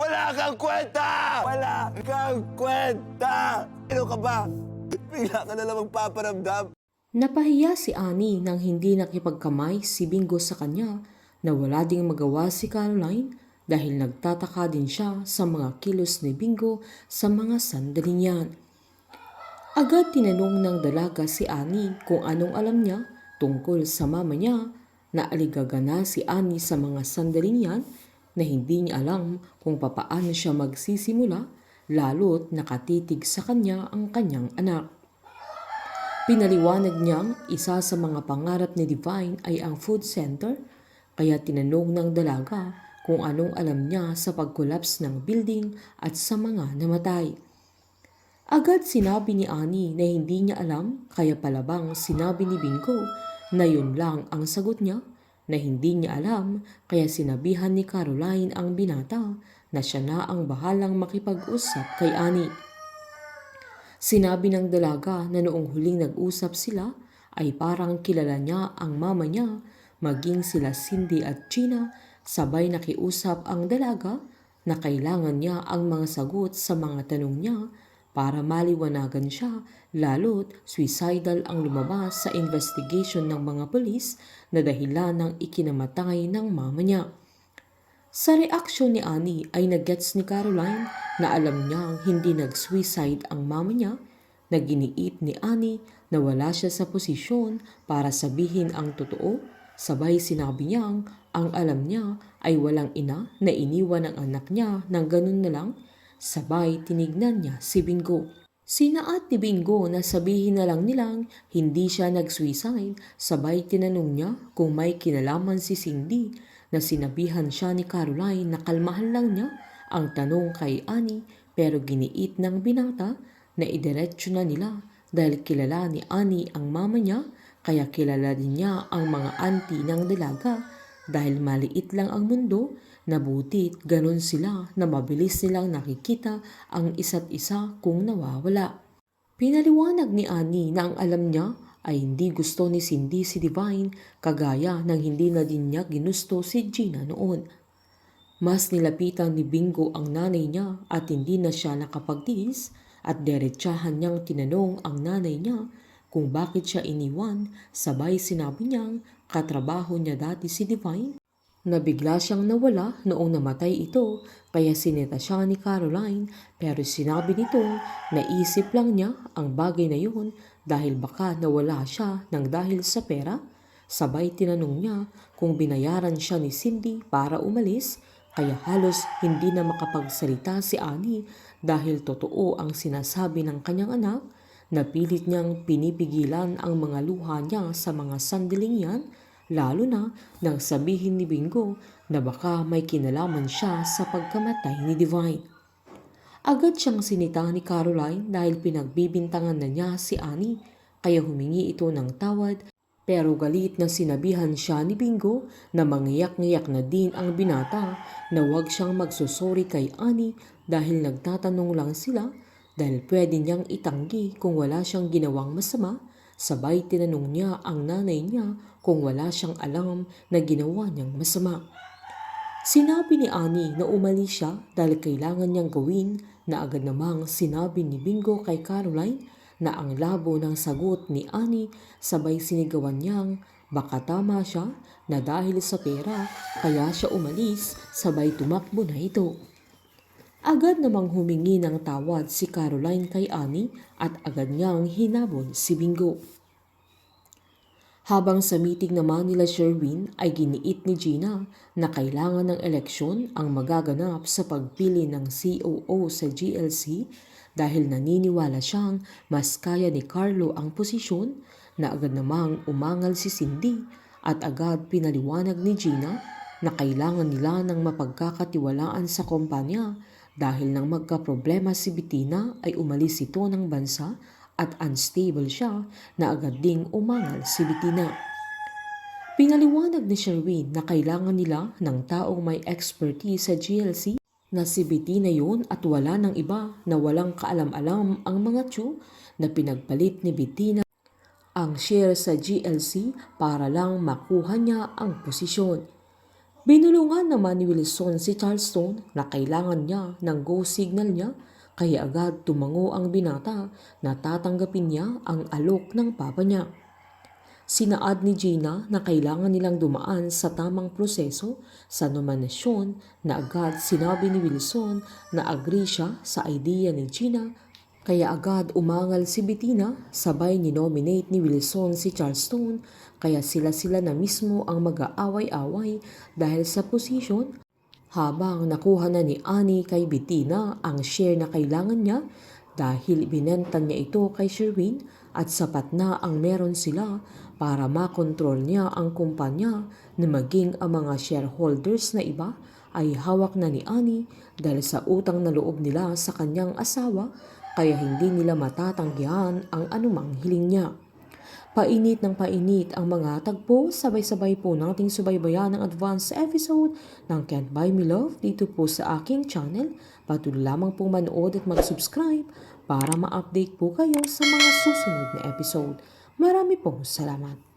Wala kang kwenta! Wala kang kwenta! Ano ka ba? Bigla ka na lang magpaparamdam. Napahiya si Annie nang hindi nakipagkamay si Bingo sa kanya na wala ding magawa si Caroline dahil nagtataka din siya sa mga kilos ni Bingo sa mga sandaling yan. Agad tinanong ng dalaga si Annie kung anong alam niya tungkol sa mama niya na aligaga na si Annie sa mga sandaling yan na hindi niya alam kung papaano siya magsisimula lalo't nakatitig sa kanya ang kanyang anak. Pinaliwanag niyang isa sa mga pangarap ni Divine ay ang food center kaya tinanong ng dalaga kung anong alam niya sa pag-collapse ng building at sa mga namatay. Agad sinabi ni Annie na hindi niya alam kaya palabang sinabi ni Bingo na yun lang ang sagot niya na hindi niya alam kaya sinabihan ni Caroline ang binata na siya na ang bahalang makipag-usap kay Annie. Sinabi ng dalaga na noong huling nag-usap sila ay parang kilala niya ang mama niya maging sila Cindy at Gina sabay nakiusap ang dalaga na kailangan niya ang mga sagot sa mga tanong niya para maliwanagan siya lalo't suicidal ang lumabas sa investigation ng mga pulis na dahilan ng ikinamatay ng mama niya. Sa reaksyon ni Annie ay nagets ni Caroline na alam niyang hindi nag-suicide ang mama niya na giniit ni Annie na wala siya sa posisyon para sabihin ang totoo sabay sinabi niyang ang alam niya ay walang ina na iniwan ang anak niya ng ganun na lang sabay tinignan niya si Bingo. Sinaat ni Bingo na sabihin na lang nilang hindi siya nag-suicide sabay tinanong niya kung may kinalaman si Cindy na sinabihan siya ni Caroline na kalmahan lang niya ang tanong kay Annie pero giniit ng binata na idiretso na nila dahil kilala ni Annie ang mama niya kaya kilala din niya ang mga auntie ng dalaga dahil maliit lang ang mundo na butit ganon sila na mabilis nilang nakikita ang isa't isa kung nawawala. Pinaliwanag ni Annie na ang alam niya ay hindi gusto ni Cindy si Divine kagaya ng hindi na din niya ginusto si Gina noon. Mas nilapitan ni Bingo ang nanay niya at hindi na siya nakapagtiis at diretsahan niyang tinanong ang nanay niya kung bakit siya iniwan sabay sinabi niyang katrabaho niya dati si Divine na bigla siyang nawala noong namatay ito kaya sinita siya ni Caroline pero sinabi nito na isip lang niya ang bagay na yun dahil baka nawala siya ng dahil sa pera. Sabay tinanong niya kung binayaran siya ni Cindy para umalis kaya halos hindi na makapagsalita si Annie dahil totoo ang sinasabi ng kanyang anak na pilit niyang pinipigilan ang mga luha niya sa mga sandaling yan lalo na nang sabihin ni Bingo na baka may kinalaman siya sa pagkamatay ni Divine. Agad siyang sinita ni Caroline dahil pinagbibintangan na niya si Annie kaya humingi ito ng tawad pero galit na sinabihan siya ni Bingo na mangiyak-ngiyak na din ang binata na huwag siyang magsusori kay Annie dahil nagtatanong lang sila dahil pwede niyang itanggi kung wala siyang ginawang masama. Sabay tinanong niya ang nanay niya kung wala siyang alam na ginawa niyang masama. Sinabi ni Annie na umalis siya dahil kailangan niyang gawin na agad namang sinabi ni Bingo kay Caroline na ang labo ng sagot ni Annie sabay sinigawan niyang baka tama siya na dahil sa pera kaya siya umalis sabay tumakbo na ito. Agad namang humingi ng tawad si Caroline kay Annie at agad niyang hinabol si Bingo. Habang sa meeting naman nila Sherwin ay giniit ni Gina na kailangan ng eleksyon ang magaganap sa pagpili ng COO sa GLC dahil naniniwala siyang mas kaya ni Carlo ang posisyon na agad namang umangal si Cindy at agad pinaliwanag ni Gina na kailangan nila ng mapagkakatiwalaan sa kumpanya dahil nang magkaproblema si Bettina ay umalis ito ng bansa at unstable siya na agad ding umangal si Bettina. Pinaliwanag ni Sherwin na kailangan nila ng taong may expertise sa GLC na si Bettina yun at wala ng iba na walang kaalam-alam ang mga tiyo na pinagpalit ni Bettina ang share sa GLC para lang makuha niya ang posisyon. Binulungan naman ni Wilson si Charleston na kailangan niya ng go signal niya kaya agad tumango ang binata na tatanggapin niya ang alok ng papa niya. Sinaad ni Gina na kailangan nilang dumaan sa tamang proseso sa nominasyon na agad sinabi ni Wilson na agree siya sa idea ni Gina kaya agad umangal si Bettina sabay ni-nominate ni Wilson si Charleston kaya sila na mismo ang mag-aaway-away dahil sa posisyon habang nakuha na ni Annie kay Bettina ang share na kailangan niya dahil binenta niya ito kay Sherwin at sapat na ang meron sila para makontrol niya ang kumpanya na maging ang mga shareholders na iba ay hawak na ni Annie dahil sa utang na loob nila sa kanyang asawa kaya hindi nila matatanggihan ang anumang hiling niya. Painit ng painit ang mga tagpo, sabay-sabay po nating subaybayan ang advance episode ng Can't Buy Me Love dito po sa aking channel. Patuloy lamang po manood at mag-subscribe para ma-update po kayo sa mga susunod na episode. Marami pong salamat.